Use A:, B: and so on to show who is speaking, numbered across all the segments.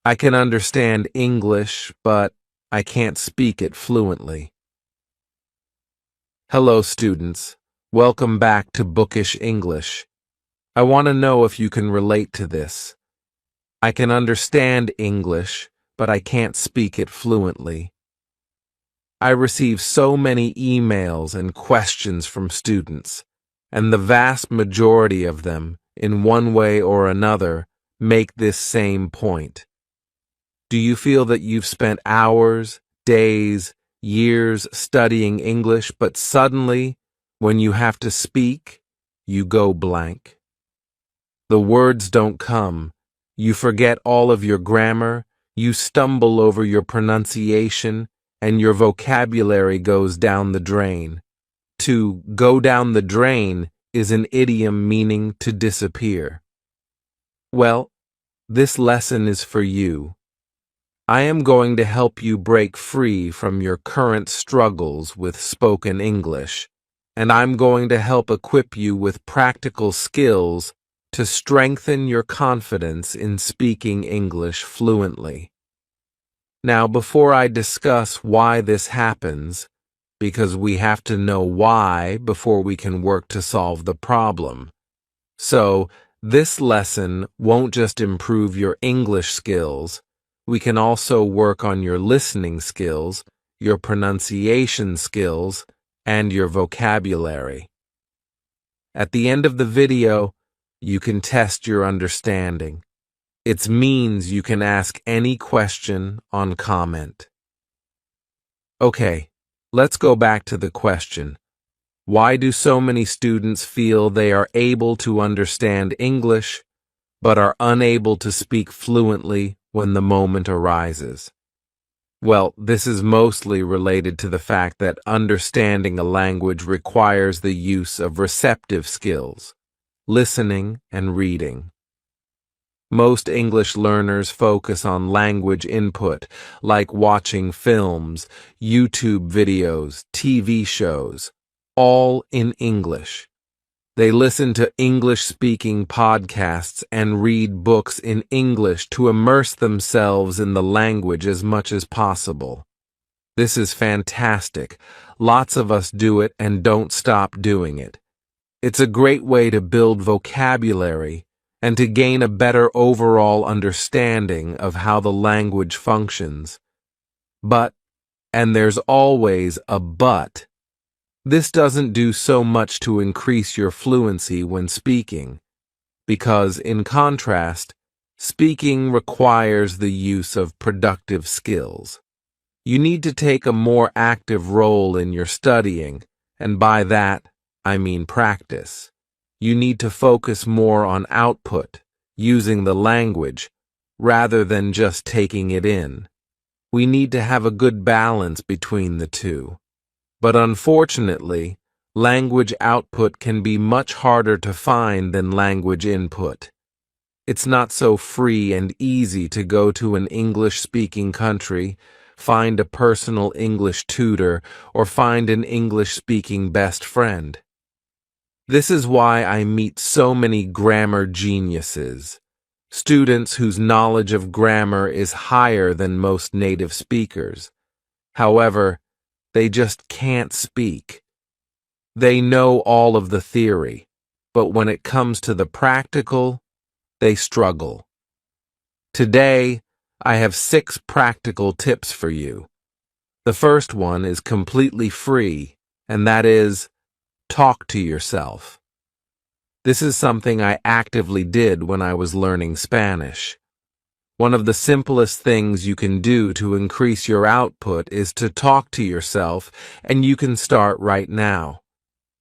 A: I can understand English, but I can't speak it fluently. Hello, students. Welcome back to Bookish English. I want to know if you can relate to this. I can understand English, but I can't speak it fluently. I receive so many emails and questions from students, and the vast majority of them, in one way or another, make this same point. Do you feel that you've spent hours, days, years studying English, but suddenly, when you have to speak, you go blank? The words don't come. You forget all of your grammar, you stumble over your pronunciation, and your vocabulary goes down the drain. To go down the drain is an idiom meaning to disappear. Well, this lesson is for you. I am going to help you break free from your current struggles with spoken English, and I'm going to help equip you with practical skills to strengthen your confidence in speaking English fluently. Now, before I discuss why this happens, because we have to know why before we can work to solve the problem. So, this lesson won't just improve your English skills. We can also work on your listening skills, your pronunciation skills, and your vocabulary. At the end of the video, you can test your understanding. It means you can ask any question on comment. Okay, let's go back to the question. Why do so many students feel they are able to understand English, but are unable to speak fluently when the moment arises? Well, this is mostly related to the fact that understanding a language requires the use of receptive skills, listening and reading. Most English learners focus on language input, like watching films, YouTube videos, TV shows, all in English. They listen to English-speaking podcasts and read books in English to immerse themselves in the language as much as possible. This is fantastic. Lots of us do it and don't stop doing it. It's a great way to build vocabulary and to gain a better overall understanding of how the language functions. But, and there's always a but, this doesn't do so much to increase your fluency when speaking, because, in contrast, speaking requires the use of productive skills. You need to take a more active role in your studying, and by that, I mean practice. You need to focus more on output, using the language, rather than just taking it in. We need to have a good balance between the two. But unfortunately, language output can be much harder to find than language input. It's not so free and easy to go to an English-speaking country, find a personal English tutor, or find an English-speaking best friend. This is why I meet so many grammar geniuses, students whose knowledge of grammar is higher than most native speakers. However, they just can't speak. They know all of the theory, but when it comes to the practical, they struggle. Today, I have 6 practical tips for you. The first one is completely free, and that is, talk to yourself. This is something I actively did when I was learning Spanish. One of the simplest things you can do to increase your output is to talk to yourself, and you can start right now.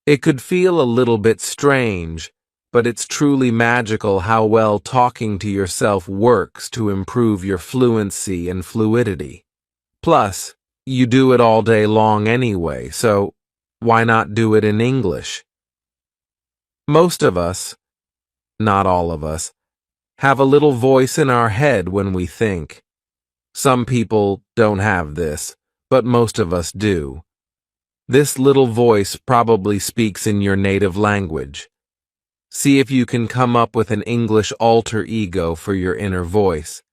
A: It could feel a little bit strange, but it's truly magical how well talking to yourself works to improve your fluency and fluidity. Plus, you do it all day long anyway, so why not do it in English? Most of us, not all of us, have a little voice in our head when we think. Some people don't have this, but most of us do. This little voice probably speaks in your native language. See if you can come up with an English alter ego for your inner voice.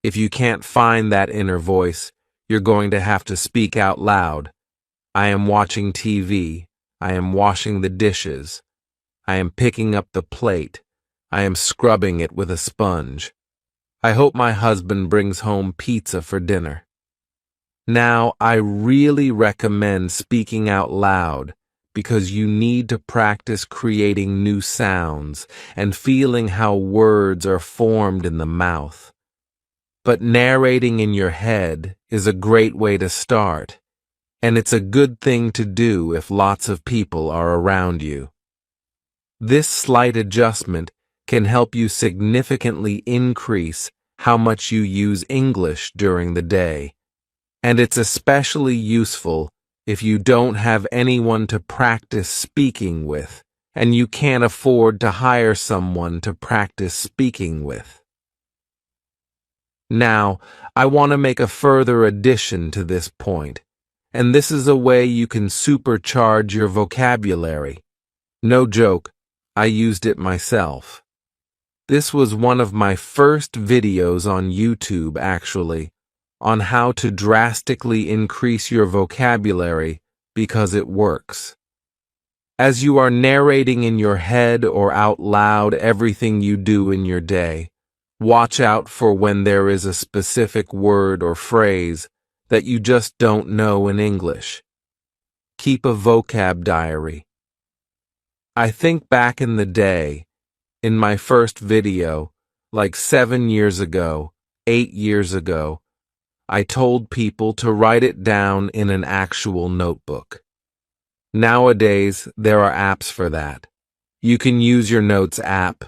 A: If you can't find that inner voice, you're going to have to speak out loud. I am watching TV. I am washing the dishes. I am picking up the plate. I am scrubbing it with a sponge. I hope my husband brings home pizza for dinner. Now, I really recommend speaking out loud because you need to practice creating new sounds and feeling how words are formed in the mouth. But narrating in your head is a great way to start, and it's a good thing to do if lots of people are around you. This slight adjustment can help you significantly increase how much you use English during the day, and it's especially useful if you don't have anyone to practice speaking with, and you can't afford to hire someone to practice speaking with. Now, I want to make a further addition to this point, and this is a way you can supercharge your vocabulary. No joke, I used it myself. This was one of my first videos on YouTube, actually, on how to drastically increase your vocabulary because it works. As you are narrating in your head or out loud everything you do in your day, watch out for when there is a specific word or phrase that you just don't know in English. Keep a vocab diary. I think back in the day, in my first video, like 7 years ago, 8 years ago, I told people to write it down in an actual notebook. Nowadays, there are apps for that. You can use your Notes app.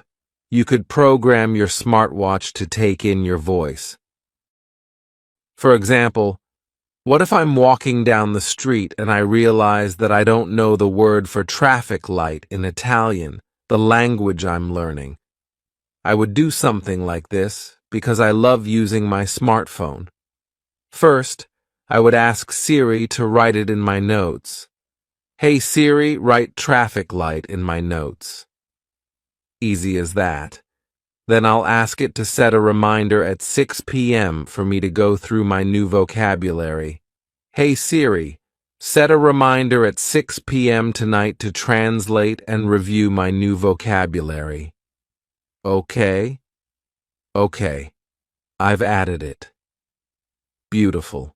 A: You could program your smartwatch to take in your voice. For example, what if I'm walking down the street and I realize that I don't know the word for traffic light in Italian, the language I'm learning? I would do something like this because I love using my smartphone. First, I would ask Siri to write it in my notes. Hey Siri, write traffic light in my notes. Easy as that. Then I'll ask it to set a reminder at 6 p.m. for me to go through my new vocabulary. Hey Siri, set a reminder at 6 p.m. tonight to translate and review my new vocabulary. Okay? Okay. I've added it. Beautiful.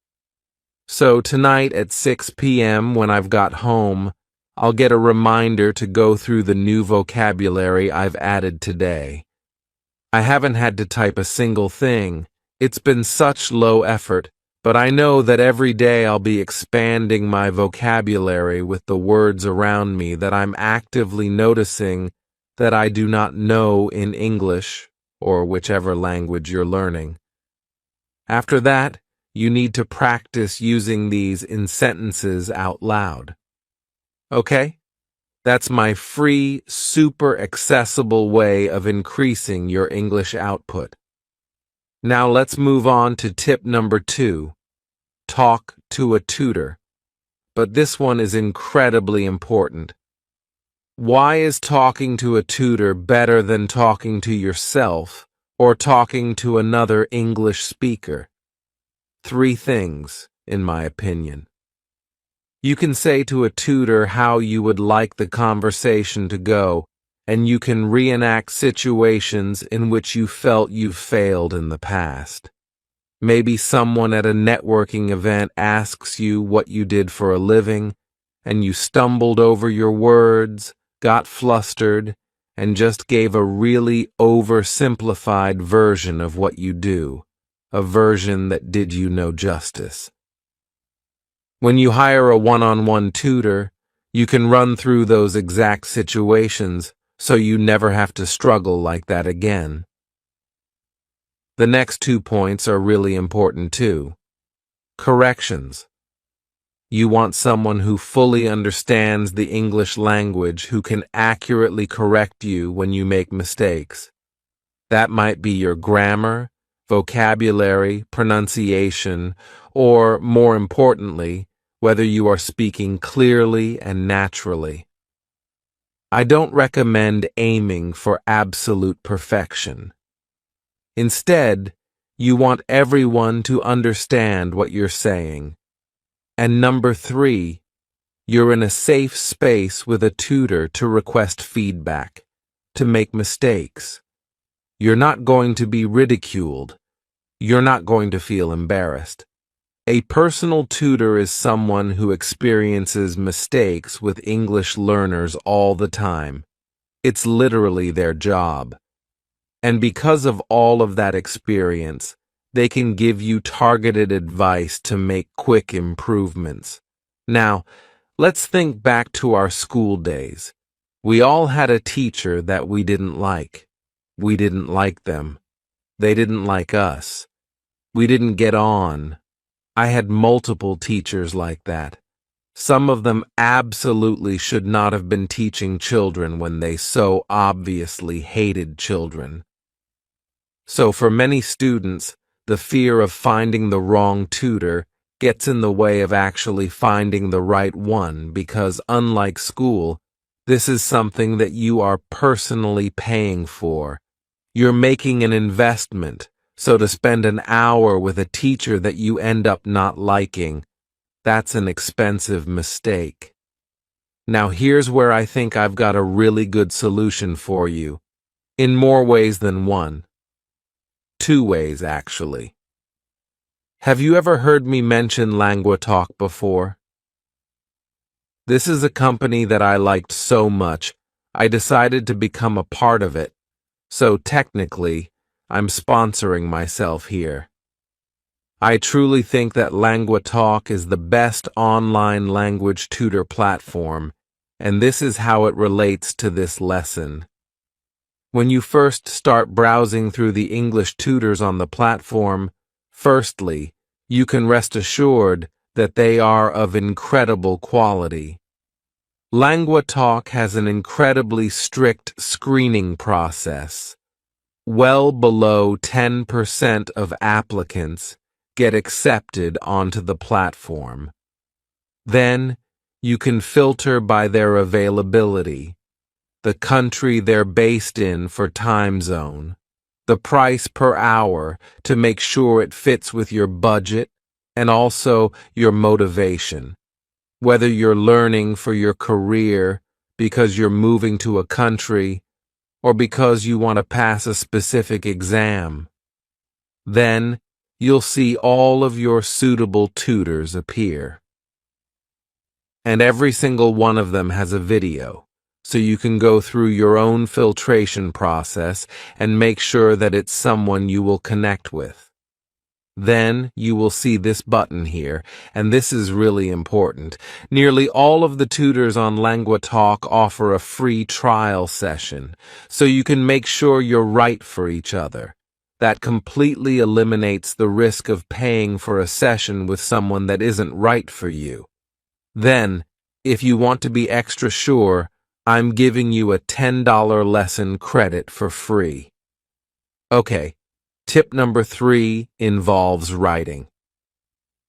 A: So tonight at 6 p.m. when I've got home, I'll get a reminder to go through the new vocabulary I've added today. I haven't had to type a single thing. It's been such low effort, but I know that every day I'll be expanding my vocabulary with the words around me that I'm actively noticing that I do not know in English or whichever language you're learning. After that, you need to practice using these in sentences out loud. Okay? That's my free, super accessible way of increasing your English output. Now let's move on to tip number 2. Talk to a tutor. But this one is incredibly important. Why is talking to a tutor better than talking to yourself or talking to another English speaker? 3 things, in my opinion. You can say to a tutor how you would like the conversation to go, and you can reenact situations in which you felt you've failed in the past. Maybe someone at a networking event asks you what you did for a living, and you stumbled over your words, got flustered, and just gave a really oversimplified version of what you do, a version that did you no justice. When you hire a one-on-one tutor, you can run through those exact situations so you never have to struggle like that again. The next 2 points are really important too. Corrections. You want someone who fully understands the English language who can accurately correct you when you make mistakes. That might be your grammar, vocabulary, pronunciation, or, more importantly, whether you are speaking clearly and naturally. I don't recommend aiming for absolute perfection. Instead, You want everyone to understand what you're saying. And number 3, you're in a safe space with a tutor to request feedback, to make mistakes. You're not going to be ridiculed. You're not going to feel embarrassed. A personal tutor is someone who experiences mistakes with English learners all the time. It's literally their job. And because of all of that experience, they can give you targeted advice to make quick improvements. Now, let's think back to our school days. We all had a teacher that we didn't like. We didn't like them. They didn't like us. We didn't get on. I had multiple teachers like that. Some of them absolutely should not have been teaching children when they so obviously hated children. So for many students, the fear of finding the wrong tutor gets in the way of actually finding the right one because, unlike school, this is something that you are personally paying for. You're making an investment, so to spend an hour with a teacher that you end up not liking, that's an expensive mistake. Now here's where I think I've got a really good solution for you, in more ways than one. 2 ways, actually. Have you ever heard me mention LanguaTalk before? This is a company that I liked so much, I decided to become a part of it. So technically, I'm sponsoring myself here. I truly think that LanguaTalk is the best online language tutor platform, and this is how it relates to this lesson. When you first start browsing through the English tutors on the platform, firstly, you can rest assured that they are of incredible quality. LanguaTalk has an incredibly strict screening process. Well below 10% of applicants get accepted onto the platform. Then, you can filter by their availability, the country they're based in for time zone, the price per hour to make sure it fits with your budget and also your motivation. Whether you're learning for your career because you're moving to a country or because you want to pass a specific exam. Then, you'll see all of your suitable tutors appear. And every single one of them has a video, so you can go through your own filtration process and make sure that it's someone you will connect with. Then you will see this button here, and this is really important. Nearly all of the tutors on LanguaTalk offer a free trial session, so you can make sure you're right for each other. That completely eliminates the risk of paying for a session with someone that isn't right for you. Then, if you want to be extra sure, I'm giving you a $10 lesson credit for free. Okay. Tip number 3 involves writing.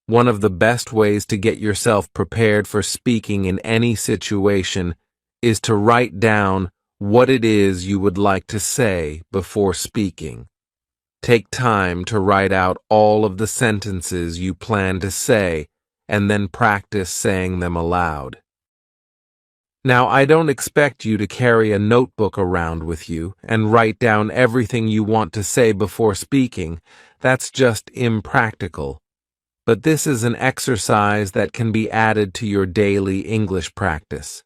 A: One of the best ways to get yourself prepared for speaking in any situation is to write down what it is you would like to say before speaking. Take time to write out all of the sentences you plan to say and then practice saying them aloud. Now, I don't expect you to carry a notebook around with you and write down everything you want to say before speaking. That's just impractical. But this is an exercise that can be added to your daily English practice.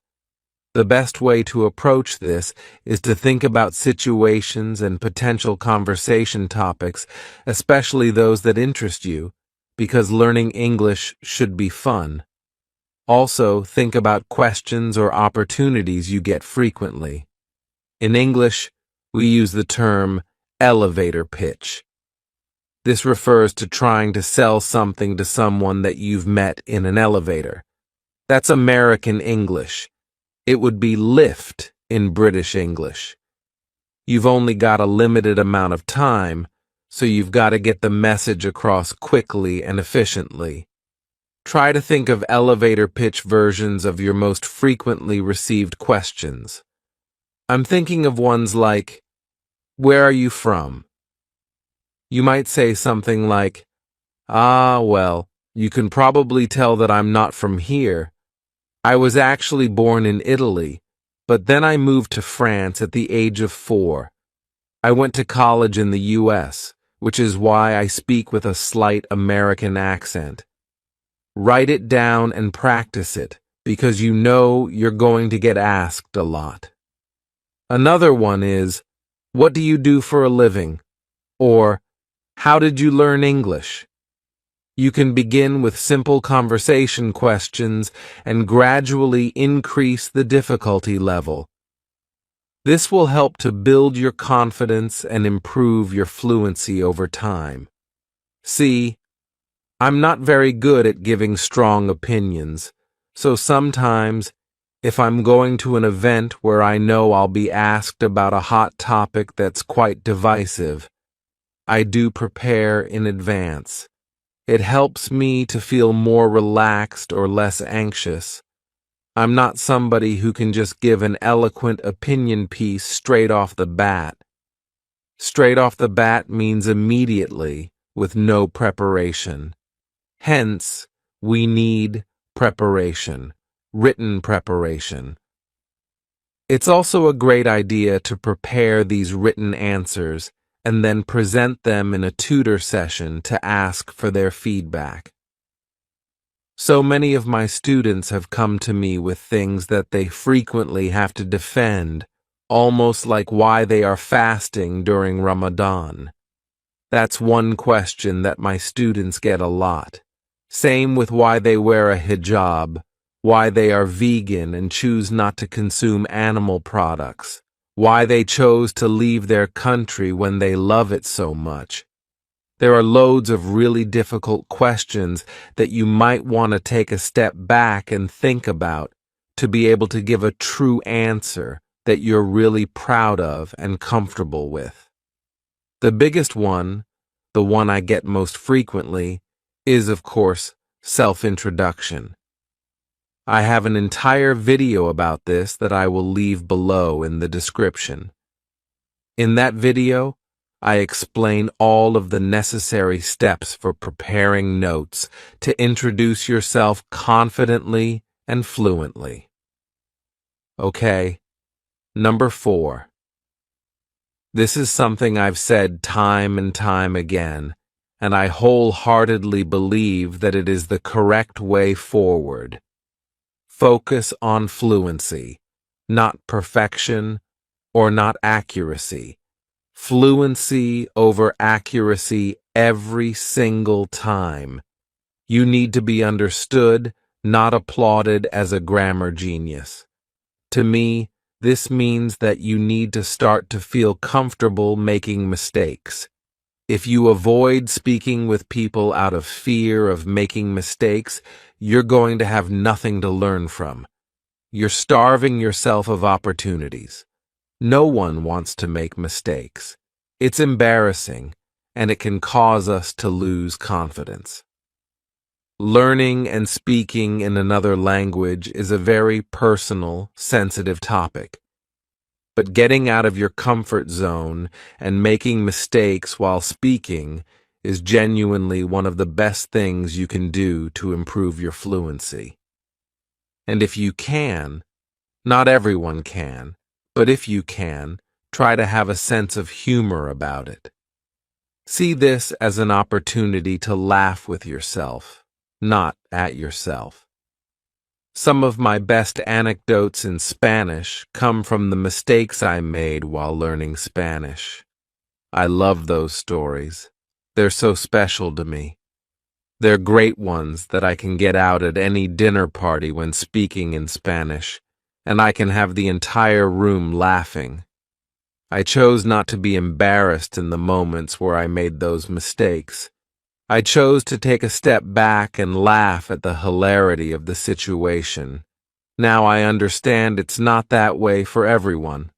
A: The best way to approach this is to think about situations and potential conversation topics, especially those that interest you, because learning English should be fun. Also, think about questions or opportunities you get frequently. In English, we use the term elevator pitch. This refers to trying to sell something to someone that you've met in an elevator. That's American English. It would be lift in British English. You've only got a limited amount of time, so you've got to get the message across quickly and efficiently. Try to think of elevator pitch versions of your most frequently received questions. I'm thinking of ones like, where are you from? You might say something like, "Ah, well, you can probably tell that I'm not from here. I was actually born in Italy, but then I moved to France at the age of 4. I went to college in the US, which is why I speak with a slight American accent." Write it down and practice it, because you know you're going to get asked a lot. Another one is, "What do you do for a living?" Or, "How did you learn English?" You can begin with simple conversation questions and gradually increase the difficulty level. This will help to build your confidence and improve your fluency over time. See, I'm not very good at giving strong opinions, so sometimes, if I'm going to an event where I know I'll be asked about a hot topic that's quite divisive, I do prepare in advance. It helps me to feel more relaxed or less anxious. I'm not somebody who can just give an eloquent opinion piece straight off the bat. Straight off the bat means immediately, with no preparation. Hence, we need preparation, written preparation. It's also a great idea to prepare these written answers and then present them in a tutor session to ask for their feedback. So many of my students have come to me with things that they frequently have to defend, almost like why they are fasting during Ramadan. That's one question that my students get a lot. Same with why they wear a hijab, why they are vegan and choose not to consume animal products, why they chose to leave their country when they love it so much. There are loads of really difficult questions that you might want to take a step back and think about to be able to give a true answer that you're really proud of and comfortable with. The biggest one, the one I get most frequently, is, of course, self-introduction. I have an entire video about this that I will leave below in the description. In that video, I explain all of the necessary steps for preparing notes to introduce yourself confidently and fluently. Okay, number 4. This is something I've said time and time again, and I wholeheartedly believe that it is the correct way forward. Focus on fluency, not perfection or not accuracy. Fluency over accuracy every single time. You need to be understood, not applauded as a grammar genius. To me, this means that you need to start to feel comfortable making mistakes. If you avoid speaking with people out of fear of making mistakes, you're going to have nothing to learn from. You're starving yourself of opportunities. No one wants to make mistakes. It's embarrassing, and it can cause us to lose confidence. Learning and speaking in another language is a very personal, sensitive topic. But getting out of your comfort zone and making mistakes while speaking is genuinely one of the best things you can do to improve your fluency. And if you can, not everyone can, but if you can, try to have a sense of humor about it. See this as an opportunity to laugh with yourself, not at yourself. Some of my best anecdotes in Spanish come from the mistakes I made while learning Spanish. I love those stories. They're so special to me. They're great ones that I can get out at any dinner party when speaking in Spanish, and I can have the entire room laughing. I chose not to be embarrassed in the moments where I made those mistakes. I chose to take a step back and laugh at the hilarity of the situation. Now I understand it's not that way for everyone.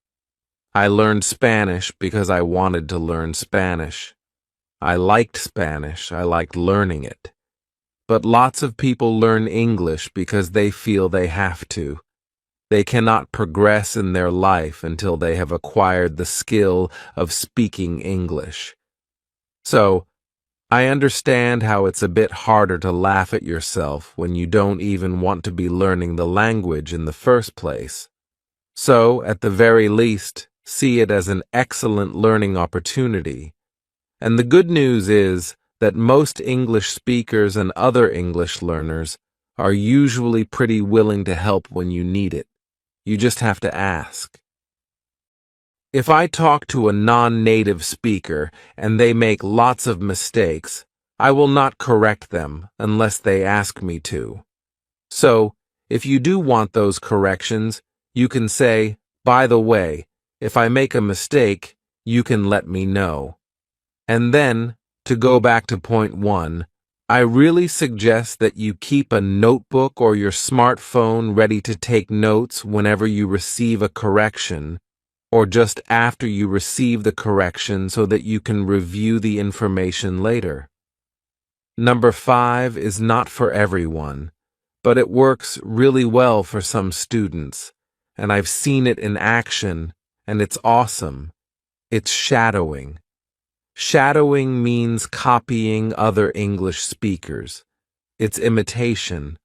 A: I learned Spanish because I wanted to learn Spanish. I liked Spanish, I liked learning it. But lots of people learn English because they feel they have to. They cannot progress in their life until they have acquired the skill of speaking English. So, I understand how it's a bit harder to laugh at yourself when you don't even want to be learning the language in the first place. So, at the very least, see it as an excellent learning opportunity. And the good news is that most English speakers and other English learners are usually pretty willing to help when you need it. You just have to ask. If I talk to a non-native speaker and they make lots of mistakes, I will not correct them unless they ask me to. So, if you do want those corrections, you can say, by the way, if I make a mistake, you can let me know. And then, to go back to point 1, I really suggest that you keep a notebook or your smartphone ready to take notes whenever you receive a correction, or just after you receive the correction so that you can review the information later. Number 5 is not for everyone, but it works really well for some students, and I've seen it in action, and it's awesome. It's shadowing. Shadowing means copying other English speakers. It's imitation.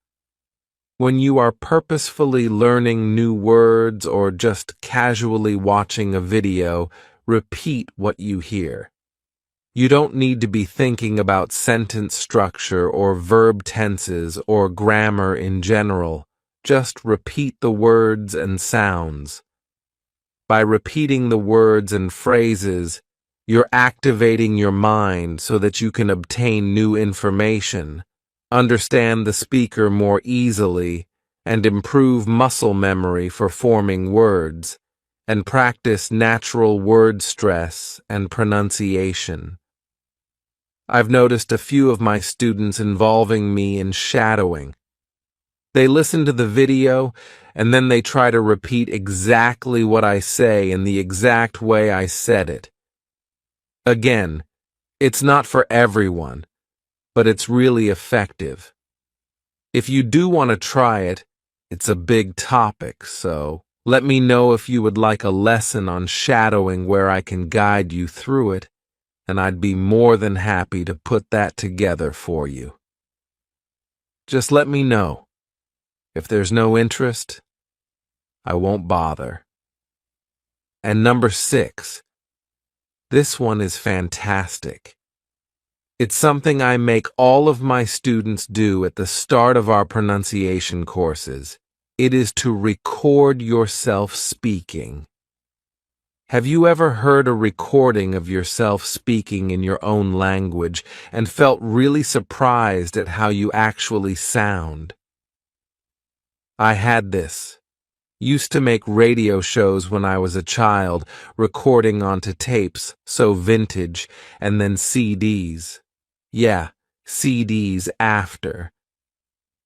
A: When you are purposefully learning new words or just casually watching a video, repeat what you hear. You don't need to be thinking about sentence structure or verb tenses or grammar in general. Just repeat the words and sounds. By repeating the words and phrases, you're activating your mind so that you can obtain new information, understand the speaker more easily, and improve muscle memory for forming words, and practice natural word stress and pronunciation. I've noticed a few of my students involving me in shadowing. They listen to the video, and then they try to repeat exactly what I say in the exact way I said it. Again, it's not for everyone, but it's really effective. If you do want to try it, it's a big topic, so let me know if you would like a lesson on shadowing where I can guide you through it, and I'd be more than happy to put that together for you. Just let me know. If there's no interest, I won't bother. And number 6. This one is fantastic. It's something I make all of my students do at the start of our pronunciation courses. It is to record yourself speaking. Have you ever heard a recording of yourself speaking in your own language and felt really surprised at how you actually sound? I had this. Used to make radio shows when I was a child, recording onto tapes, so vintage, and then CDs. Yeah, CDs after.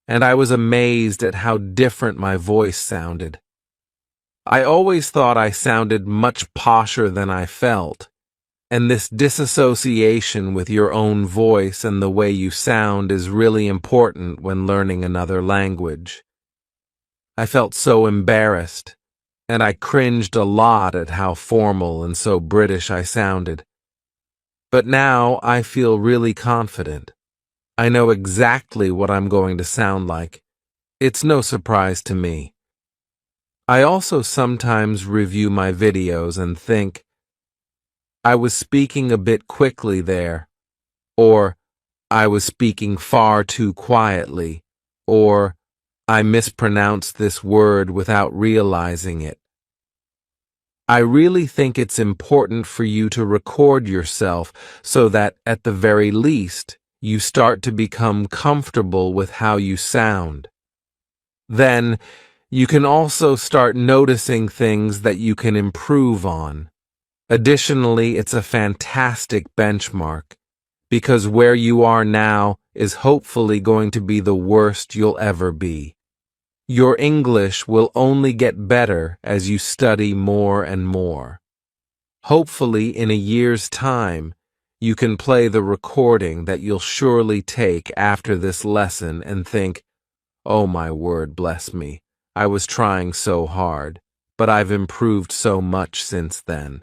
A: And I was amazed at how different my voice sounded. I always thought I sounded much posher than I felt, and this disassociation with your own voice and the way you sound is really important when learning another language. I felt so embarrassed, and I cringed a lot at how formal and so British I sounded. But now I feel really confident. I know exactly what I'm going to sound like. It's no surprise to me. I also sometimes review my videos and think, I was speaking a bit quickly there, or I was speaking far too quietly, or I mispronounced this word without realizing it. I really think it's important for you to record yourself so that, at the very least, you start to become comfortable with how you sound. Then, you can also start noticing things that you can improve on. Additionally, it's a fantastic benchmark, because where you are now is hopefully going to be the worst you'll ever be. Your English will only get better as you study more and more. Hopefully, in a year's time, you can play the recording that you'll surely take after this lesson and think, oh my word, bless me, I was trying so hard, but I've improved so much since then.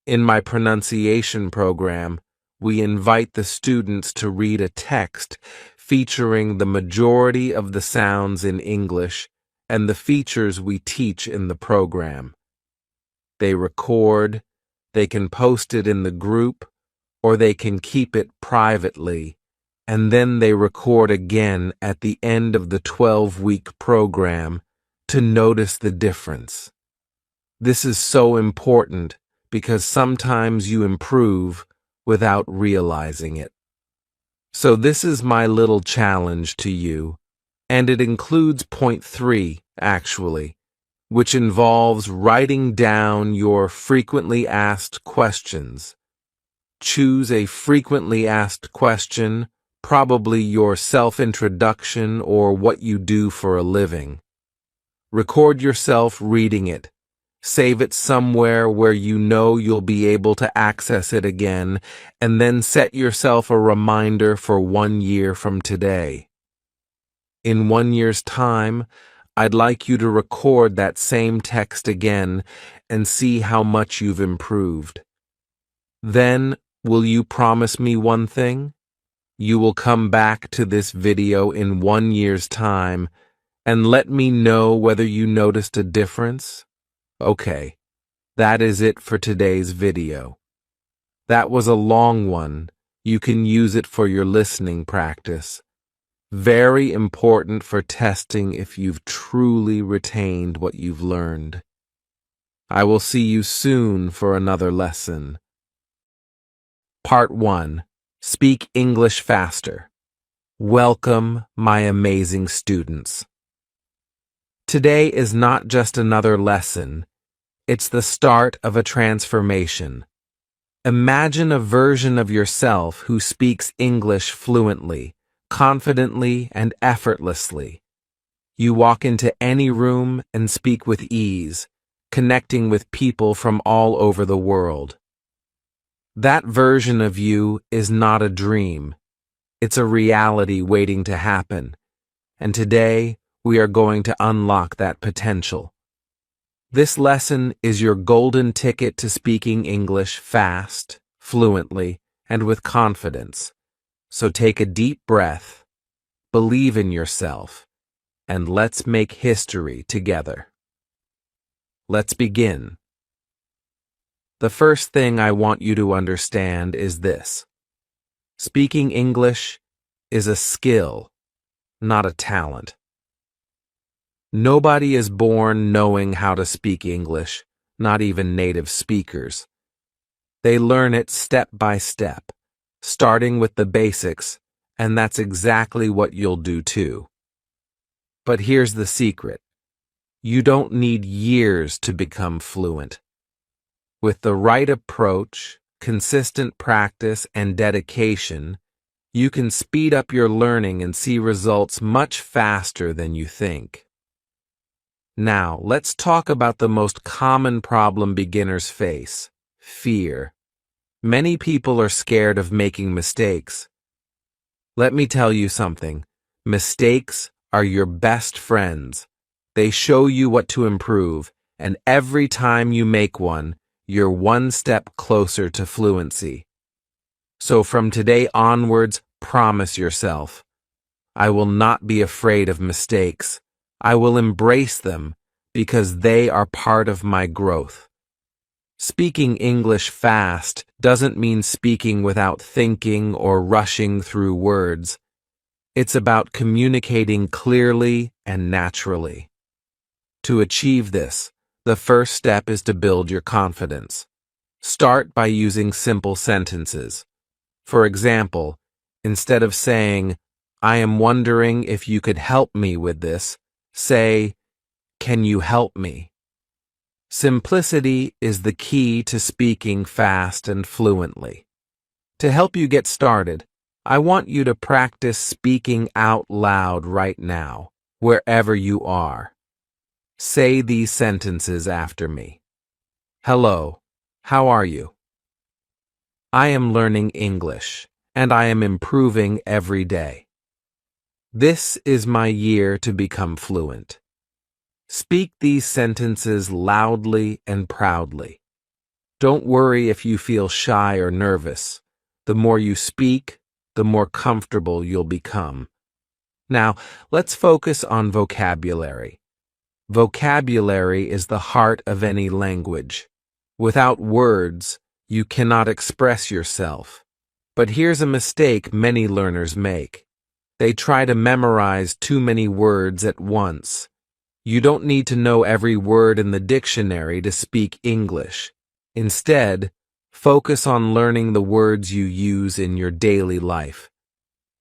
A: In my pronunciation program, we invite the students to read a text featuring the majority of the sounds in English and the features we teach in the program. They record, they can post it in the group, or they can keep it privately, and then they record again at the end of the 12-week program to notice the difference. This is so important because sometimes you improve without realizing it. So this is my little challenge to you, and it includes point 3, actually, which involves writing down your frequently asked questions. Choose a frequently asked question, probably your self-introduction or what you do for a living. Record yourself reading it. Save it somewhere where you know you'll be able to access it again, and then set yourself a reminder for 1 year from today. In 1 year's time, I'd like you to record that same text again and see how much you've improved. Then, will you promise me one thing? You will come back to this video in 1 year's time and let me know whether you noticed a difference? Okay, that is it for today's video. That was a long one. You can use it for your listening practice. Very important for testing if you've truly retained what you've learned. I will see you soon for another lesson. Part 1. Speak English faster. Welcome, my amazing students. Today is not just another lesson. It's the start of a transformation. Imagine a version of yourself who speaks English fluently, confidently, and effortlessly. You walk into any room and speak with ease, connecting with people from all over the world. That version of you is not a dream. It's a reality waiting to happen. And today, we are going to unlock that potential. This lesson is your golden ticket to speaking English fast, fluently, and with confidence. So take a deep breath, believe in yourself, and let's make history together. Let's begin. The first thing I want you to understand is this. Speaking English is a skill, not a talent. Nobody is born knowing how to speak English, not even native speakers. They learn it step by step, starting with the basics, and that's exactly what you'll do too. But here's the secret. You don't need years to become fluent. With the right approach, consistent practice, and dedication, you can speed up your learning and see results much faster than you think. Now, let's talk about the most common problem beginners face: fear. Many people are scared of making mistakes. Let me tell you something. Mistakes are your best friends. They show you what to improve, and every time you make one, you're one step closer to fluency. So from today onwards, promise yourself, I will not be afraid of mistakes. I will embrace them because they are part of my growth. Speaking English fast doesn't mean speaking without thinking or rushing through words. It's about communicating clearly and naturally. To achieve this, the first step is to build your confidence. Start by using simple sentences. For example, instead of saying, I am wondering if you could help me with this, say, can you help me? Simplicity is the key to speaking fast and fluently. To help you get started, I want you to practice speaking out loud right now, wherever you are. Say these sentences after me. Hello, how are you? I am learning English, and I am improving every day. This is my year to become fluent. Speak these sentences loudly and proudly. Don't worry if you feel shy or nervous. The more you speak, the more comfortable you'll become. Now, let's focus on vocabulary. Vocabulary is the heart of any language. Without words, you cannot express yourself. But here's a mistake many learners make. They try to memorize too many words at once. You don't need to know every word in the dictionary to speak English. Instead, focus on learning the words you use in your daily life.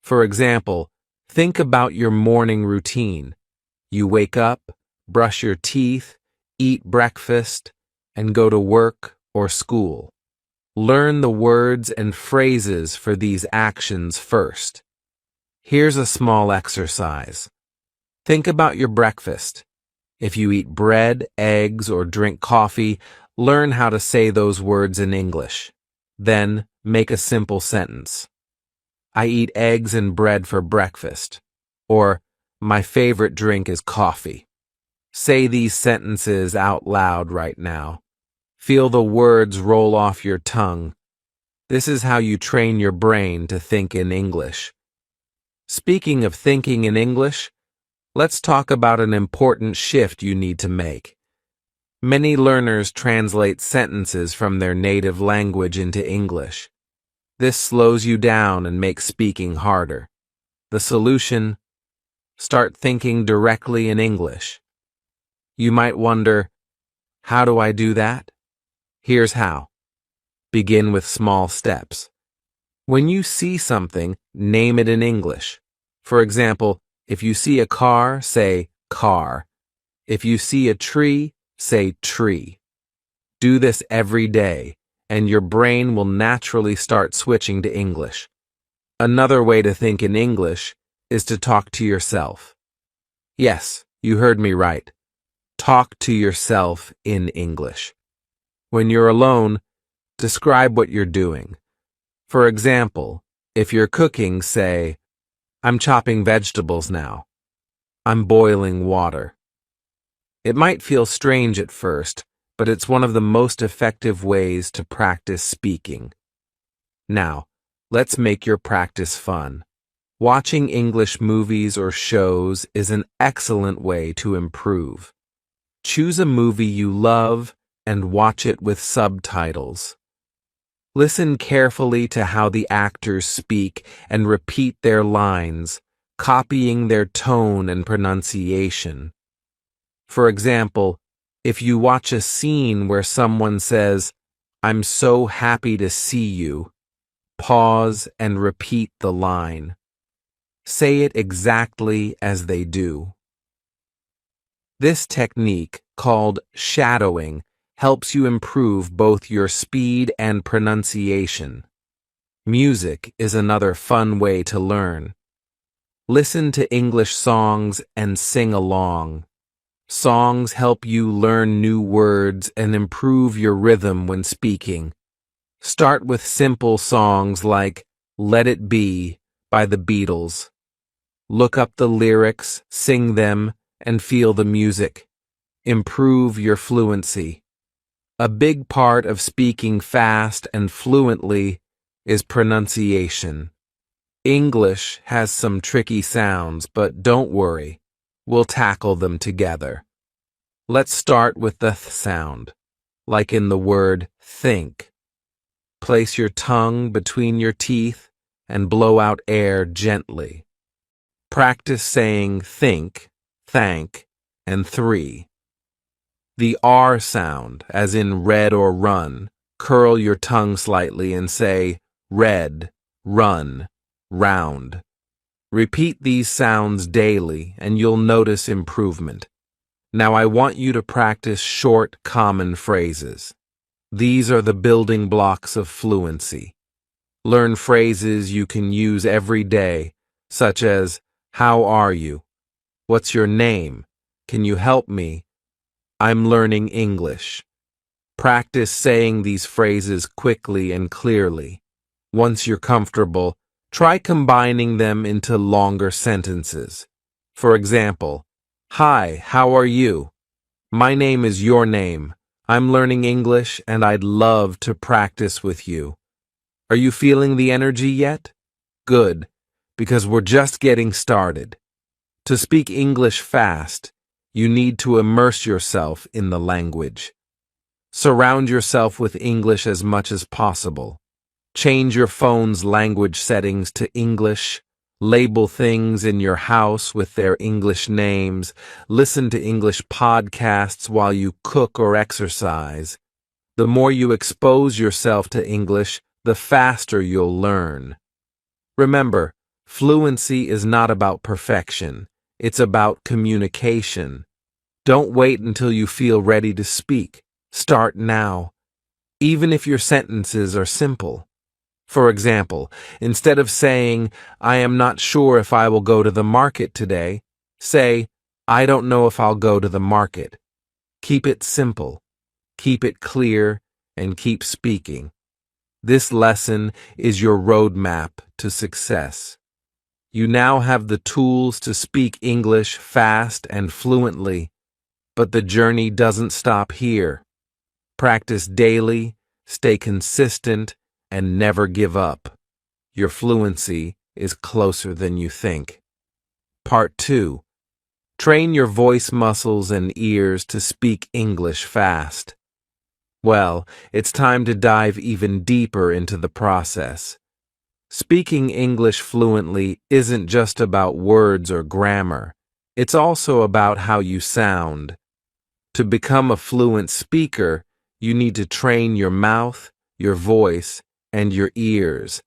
A: For example, think about your morning routine. You wake up, brush your teeth, eat breakfast, and go to work or school. Learn the words and phrases for these actions first. Here's a small exercise. Think about your breakfast. If you eat bread, eggs, or drink coffee, learn how to say those words in English. Then, make a simple sentence. I eat eggs and bread for breakfast. Or, my favorite drink is coffee. Say these sentences out loud right now. Feel the words roll off your tongue. This is how you train your brain to think in English. Speaking of thinking in English, let's talk about an important shift you need to make. Many learners translate sentences from their native language into English. This slows you down and makes speaking harder. The solution? Start thinking directly in English. You might wonder, how do I do that? Here's how. Begin with small steps. When you see something, name it in English. For example, if you see a car, say car. If you see a tree, say tree. Do this every day, and your brain will naturally start switching to English. Another way to think in English is to talk to yourself. Yes, you heard me right. Talk to yourself in English. When you're alone, describe what you're doing. For example, if you're cooking, say, I'm chopping vegetables now. I'm boiling water. It might feel strange at first, but it's one of the most effective ways to practice speaking. Now, let's make your practice fun. Watching English movies or shows is an excellent way to improve. Choose a movie you love and watch it with subtitles. Listen carefully to how the actors speak and repeat their lines, copying their tone and pronunciation. For example, if you watch a scene where someone says, I'm so happy to see you, pause and repeat the line. Say it exactly as they do. This technique, called shadowing, helps you improve both your speed and pronunciation. Music is another fun way to learn. Listen to English songs and sing along. Songs help you learn new words and improve your rhythm when speaking. Start with simple songs like Let It Be by the Beatles. Look up the lyrics, sing them, and feel the music. Improve your fluency. A big part of speaking fast and fluently is pronunciation. English has some tricky sounds, but don't worry. We'll tackle them together. Let's start with the th sound, like in the word think. Place your tongue between your teeth and blow out air gently. Practice saying think, thank, and three. The R sound, as in red or run, curl your tongue slightly and say red, run, round. Repeat these sounds daily and you'll notice improvement. Now I want you to practice short, common phrases. These are the building blocks of fluency. Learn phrases you can use every day, such as, how are you? What's your name? Can you help me? I'm learning English. Practice saying these phrases quickly and clearly. Once you're comfortable, try combining them into longer sentences. For example, hi, how are you? My name is your name. I'm learning English and I'd love to practice with you. Are you feeling the energy yet? Good, because we're just getting started. To speak English fast, you need to immerse yourself in the language. Surround yourself with English as much as possible. Change your phone's language settings to English. Label things in your house with their English names. Listen to English podcasts while you cook or exercise. The more you expose yourself to English, the faster you'll learn. Remember, fluency is not about perfection. It's about communication. Don't wait until you feel ready to speak. Start now, even if your sentences are simple. For example, instead of saying, "I am not sure if I will go to the market today," say, "I don't know if I'll go to the market." Keep it simple, keep it clear, and keep speaking. This lesson is your roadmap to success. You now have the tools to speak English fast and fluently, but the journey doesn't stop here. Practice daily, stay consistent, and never give up. Your fluency is closer than you think. Part 2. Train your voice muscles and ears to speak English fast. Well, it's time to dive even deeper into the process. Speaking English fluently isn't just about words or grammar. It's also about how you sound. To become a fluent speaker, you need to train your mouth, your voice, and your ears.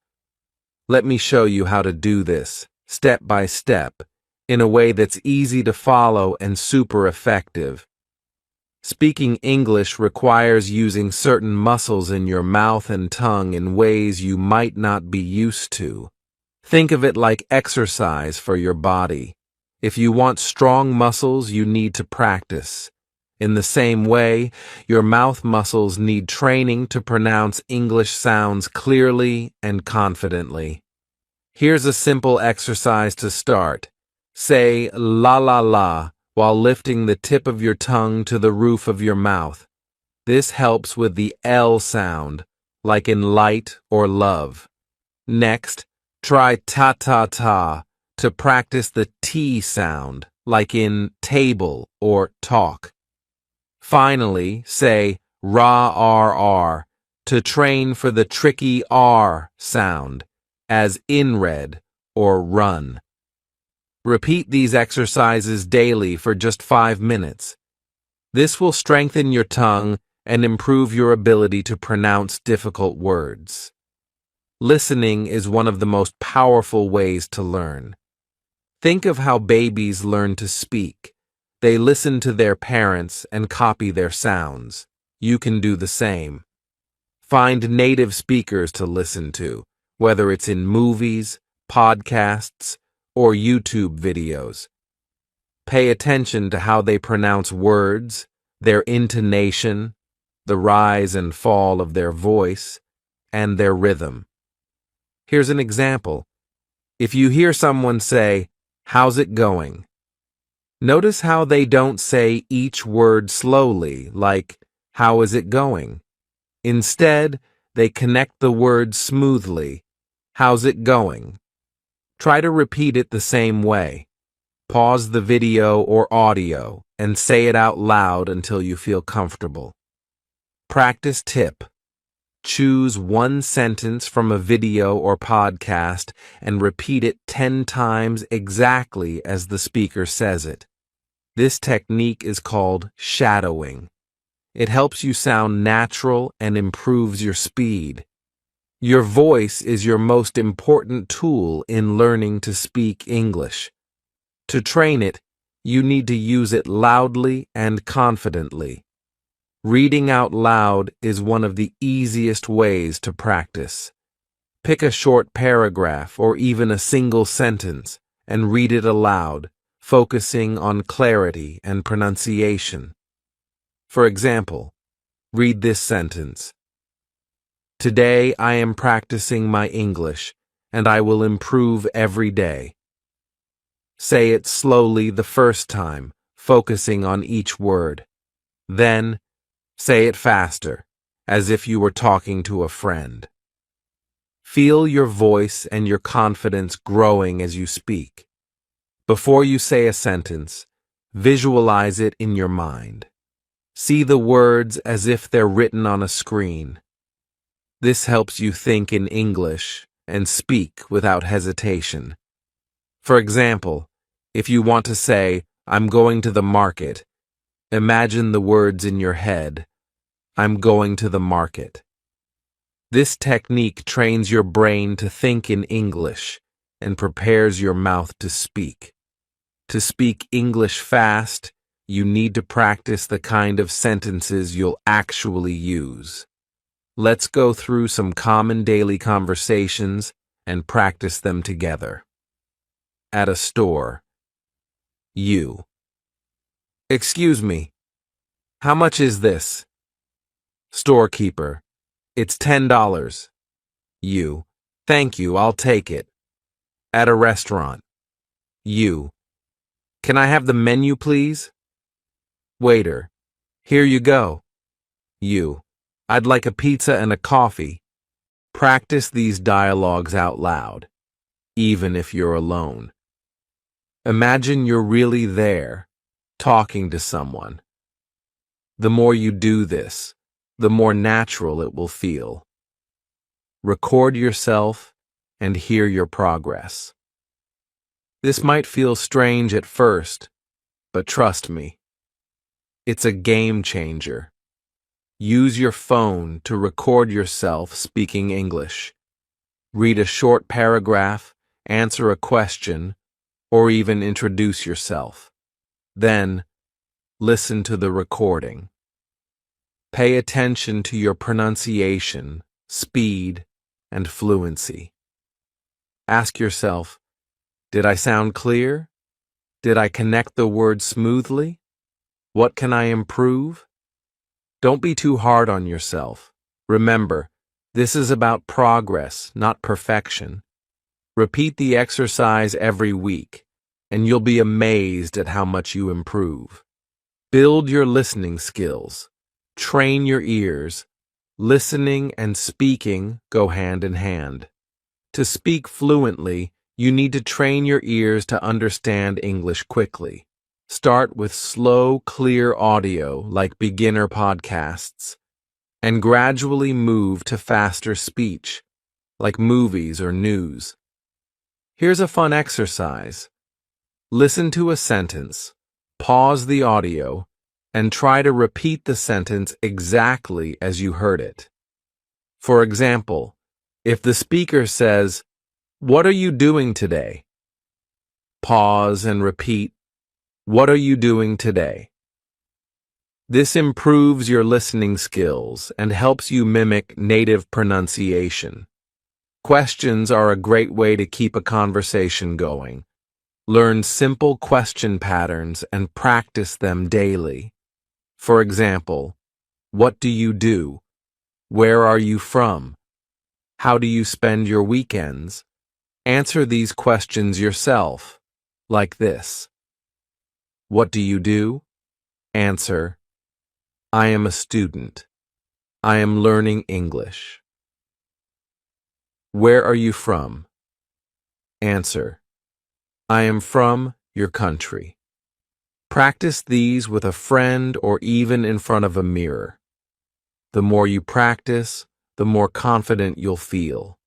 A: Let me show you how to do this, step by step, in a way that's easy to follow and super effective. Speaking English requires using certain muscles in your mouth and tongue in ways you might not be used to. Think of it like exercise for your body. If you want strong muscles, you need to practice. In the same way, your mouth muscles need training to pronounce English sounds clearly and confidently. Here's a simple exercise to start. Say la la la while lifting the tip of your tongue to the roof of your mouth. This helps with the L sound, like in light or love. Next, try ta ta ta to practice the T sound, like in table or talk. Finally, say ra-r-r to train for the tricky R sound, as in read or run. Repeat these exercises daily for just 5 minutes. This will strengthen your tongue and improve your ability to pronounce difficult words. Listening is one of the most powerful ways to learn. Think of how babies learn to speak. They listen to their parents and copy their sounds. You can do the same. Find native speakers to listen to, whether it's in movies, podcasts, or YouTube videos. Pay attention to how they pronounce words, their intonation, the rise and fall of their voice, and their rhythm. Here's an example. If you hear someone say, "How's it going?" Notice how they don't say each word slowly, like, "How is it going?" Instead, they connect the words smoothly. "How's it going?" Try to repeat it the same way. Pause the video or audio and say it out loud until you feel comfortable. Practice tip. Choose one sentence from a video or podcast and repeat it 10 times exactly as the speaker says it. This technique is called shadowing. It helps you sound natural and improves your speed. Your voice is your most important tool in learning to speak English. To train it, you need to use it loudly and confidently. Reading out loud is one of the easiest ways to practice. Pick a short paragraph or even a single sentence and read it aloud, focusing on clarity and pronunciation. For example, read this sentence. "Today I am practicing my English, and I will improve every day." Say it slowly the first time, focusing on each word. Then, say it faster, as if you were talking to a friend. Feel your voice and your confidence growing as you speak. Before you say a sentence, visualize it in your mind. See the words as if they're written on a screen. This helps you think in English and speak without hesitation. For example, if you want to say, "I'm going to the market," imagine the words in your head. I'm going to the market. This technique trains your brain to think in English and prepares your mouth to speak. To speak English fast, you need to practice the kind of sentences you'll actually use. Let's go through some common daily conversations and practice them together. At a store. You. Excuse me. How much is this? Storekeeper. It's $10. You. Thank you, I'll take it. At a restaurant. You. Can I have the menu, please? Waiter. Here you go. You. I'd like a pizza and a coffee. Practice these dialogues out loud, even if you're alone. Imagine you're really there, talking to someone. The more you do this, the more natural it will feel. Record yourself and hear your progress. This might feel strange at first, but trust me, it's a game changer. Use your phone to record yourself speaking English. Read a short paragraph, answer a question, or even introduce yourself. Then, listen to the recording. Pay attention to your pronunciation, speed, and fluency. Ask yourself, did I sound clear? Did I connect the words smoothly? What can I improve? Don't be too hard on yourself. Remember, this is about progress, not perfection. Repeat the exercise every week, and you'll be amazed at how much you improve. Build your listening skills. Train your ears. Listening and speaking go hand in hand. To speak fluently, you need to train your ears to understand English quickly. Start with slow, clear audio like beginner podcasts, and gradually move to faster speech, like movies or news. Here's a fun exercise. Listen to a sentence, pause the audio, and try to repeat the sentence exactly as you heard it. For example, if the speaker says, "What are you doing today?" Pause and repeat, "What are you doing today?" This improves your listening skills and helps you mimic native pronunciation. Questions are a great way to keep a conversation going. Learn simple question patterns and practice them daily. For example, what do you do? Where are you from? How do you spend your weekends? Answer these questions yourself, like this. What do you do? Answer, I am a student. I am learning English. Where are you from? Answer, I am from your country. Practice these with a friend or even in front of a mirror. The more you practice, the more confident you'll feel.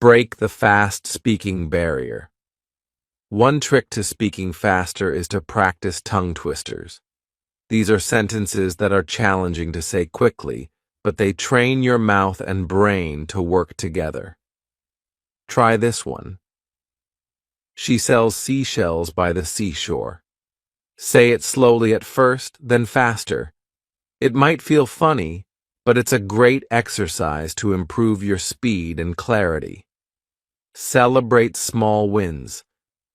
A: Break the fast speaking barrier. One trick to speaking faster is to practice tongue twisters. These are sentences that are challenging to say quickly, but they train your mouth and brain to work together. Try this one. She sells seashells by the seashore. Say it slowly at first, then faster. It might feel funny, but it's a great exercise to improve your speed and clarity. Celebrate small wins.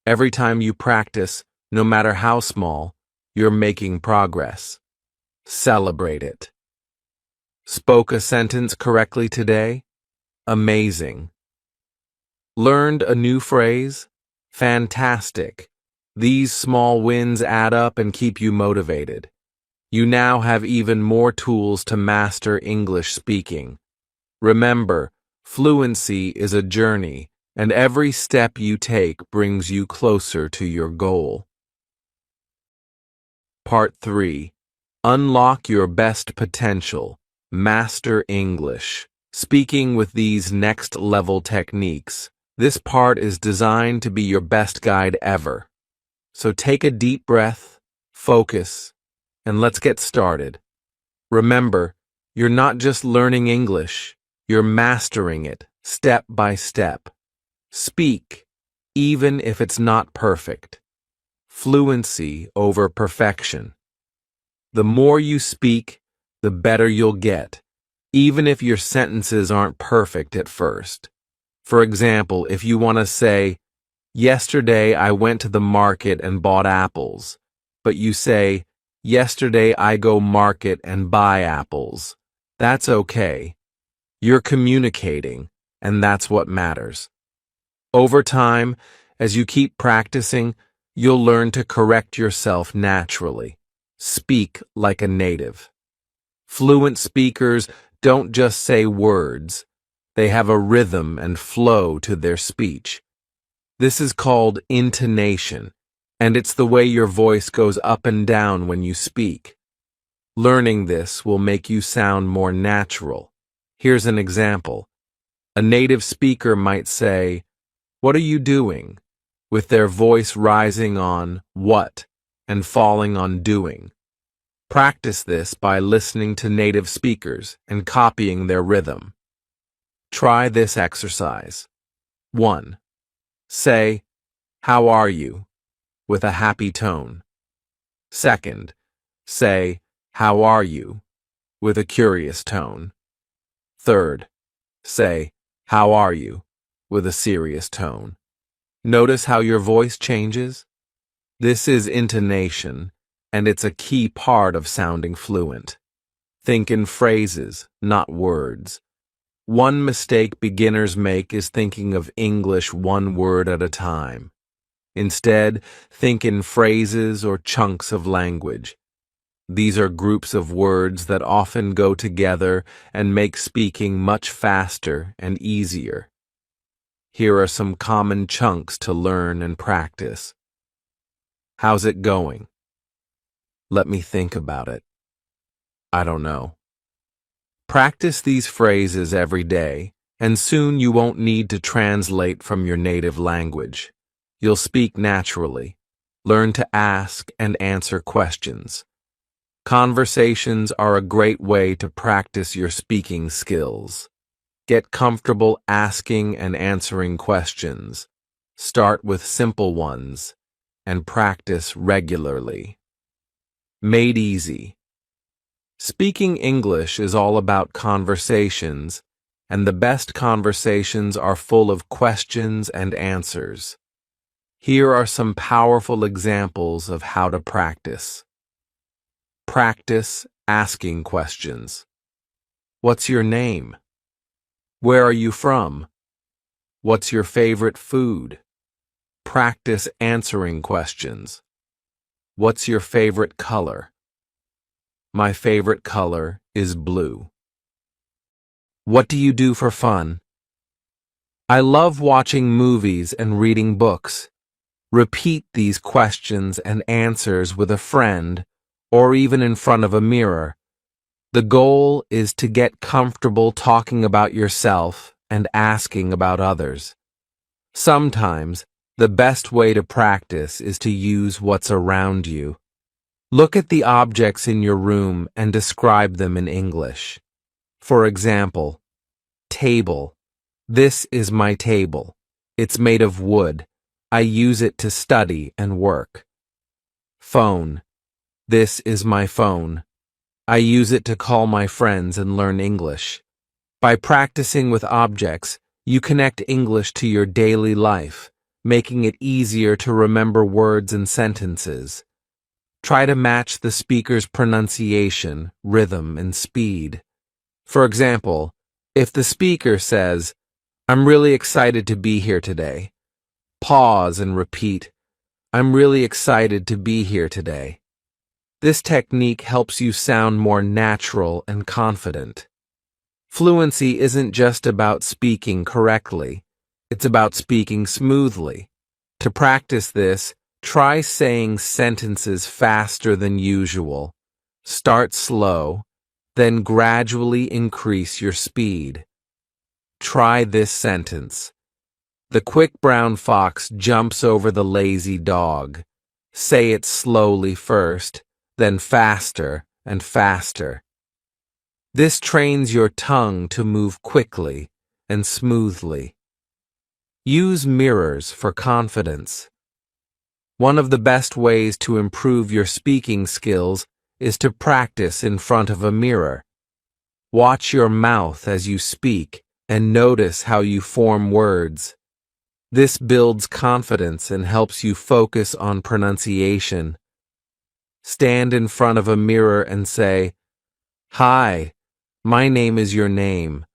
A: Every time you practice, no matter how small, you're making progress. Celebrate it. Spoke a sentence correctly today? Amazing. Learned a new phrase? Fantastic. These small wins add up and keep you motivated. You now have even more tools to master English speaking. Remember, Fluency is a journey, and every step you take brings you closer to your goal. Part 3. Unlock your best potential. Master English. Speaking with these next-level techniques, this part is designed to be your best guide ever. So take a deep breath, focus, and let's get started. Remember, you're not just learning English, you're mastering it step by step. Speak, even if it's not perfect. Fluency over perfection. The more you speak, the better you'll get, even if your sentences aren't perfect at first. For example, if you want to say, "Yesterday I went to the market and bought apples," but you say, "Yesterday I go market and buy apples." That's okay. You're communicating, and that's what matters. Over time, as you keep practicing, you'll learn to correct yourself naturally. Speak like a native. Fluent speakers don't just say words. They have a rhythm and flow to their speech. This is called intonation, and it's the way your voice goes up and down when you speak. Learning this will make you sound more natural. Here's an example. A native speaker might say, "What are you doing?" with their voice rising on what and falling on doing. Practice this by listening to native speakers and copying their rhythm. Try this exercise. 1. Say, "How are you?" with a happy tone. 2nd, say, "How are you?" with a curious tone. 3rd, say, "How are you?" with a serious tone. Notice how your voice changes? This is intonation, and it's a key part of sounding fluent. Think in phrases, not words. One mistake beginners make is thinking of English one word at a time. Instead, think in phrases or chunks of language. These are groups of words that often go together and make speaking much faster and easier. Here are some common chunks to learn and practice. How's it going? Let me think about it. I don't know. Practice these phrases every day, and soon you won't need to translate from your native language. You'll speak naturally. Learn to ask and answer questions. Conversations are a great way to practice your speaking skills. Get comfortable asking and answering questions. Start with simple ones and practice regularly. Made easy. Speaking English is all about conversations, and the best conversations are full of questions and answers. Here are some powerful examples of how to practice. Practice asking questions. What's your name? Where are you from? What's your favorite food? Practice answering questions. What's your favorite color? My favorite color is blue. What do you do for fun? I love watching movies and reading books. Repeat these questions and answers with a friend or even in front of a mirror. The goal is to get comfortable talking about yourself and asking about others. Sometimes, the best way to practice is to use what's around you. Look at the objects in your room and describe them in English. For example, table. This is my table. It's made of wood. I use it to study and work. Phone. This is my phone. I use it to call my friends and learn English. By practicing with objects, you connect English to your daily life, making it easier to remember words and sentences. Try to match the speaker's pronunciation, rhythm, and speed. For example, if the speaker says, "I'm really excited to be here today," pause and repeat, "I'm really excited to be here today." This technique helps you sound more natural and confident. Fluency isn't just about speaking correctly, it's about speaking smoothly. To practice this, try saying sentences faster than usual. Start slow, then gradually increase your speed. Try this sentence. The quick brown fox jumps over the lazy dog. Say it slowly first, then faster and faster. This trains your tongue to move quickly and smoothly. Use mirrors for confidence. One of the best ways to improve your speaking skills is to practice in front of a mirror. Watch your mouth as you speak and notice how you form words. This builds confidence and helps you focus on pronunciation. Stand in front of a mirror and say, "Hi, my name is your name.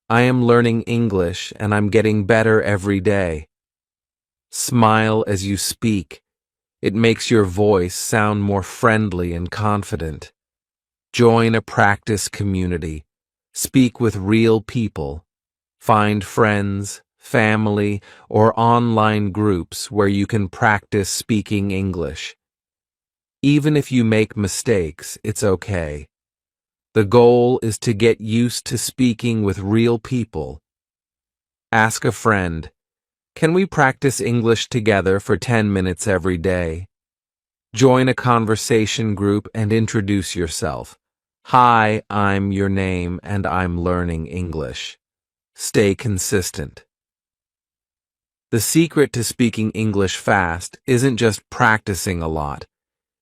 A: I am learning English and I'm getting better every day." Smile as you speak. It makes your voice sound more friendly and confident. Join a practice community. Speak with real people. Find friends, family, or online groups where you can practice speaking English. Even if you make mistakes, it's okay. The goal is to get used to speaking with real people. Ask a friend, "Can we practice English together for 10 minutes every day?" Join a conversation group and introduce yourself. "Hi, I'm your name and I'm learning English." Stay consistent. The secret to speaking English fast isn't just practicing a lot.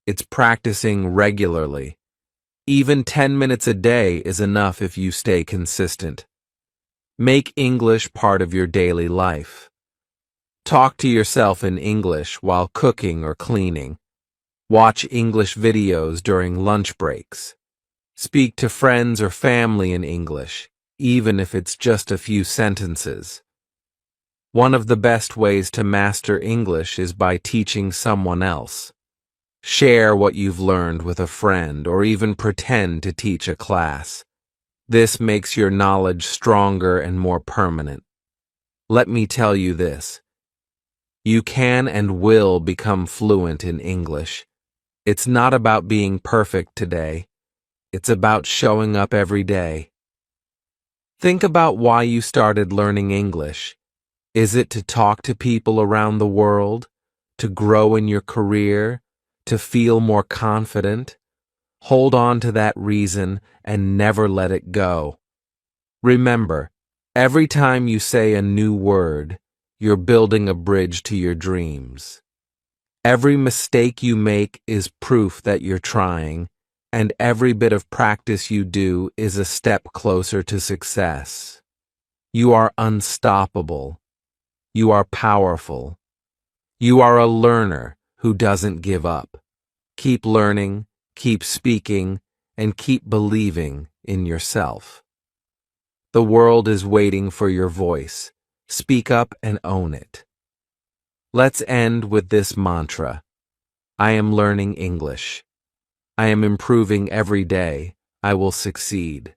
A: It's practicing regularly. Even 10 minutes a day is enough if you stay consistent. Make English part of your daily life. Talk to yourself in English while cooking or cleaning. Watch English videos during lunch breaks. Speak to friends or family in English, even if it's just a few sentences. One of the best ways to master English is by teaching someone else. Share what you've learned with a friend or even pretend to teach a class. This makes your knowledge stronger and more permanent. Let me tell you this. You can and will become fluent in English. It's not about being perfect today. It's about showing up every day. Think about why you started learning English. Is it to talk to people around the world? To grow in your career? To feel more confident? Hold on to that reason and never let it go. Remember, every time you say a new word, you're building a bridge to your dreams. Every mistake you make is proof that you're trying, and every bit of practice you do is a step closer to success. You are unstoppable. You are powerful. You are a learner who doesn't give up. Keep learning, keep speaking, and keep believing in yourself. The world is waiting for your voice. Speak up and own it. Let's end with this mantra. I am learning English. I am improving every day. I will succeed.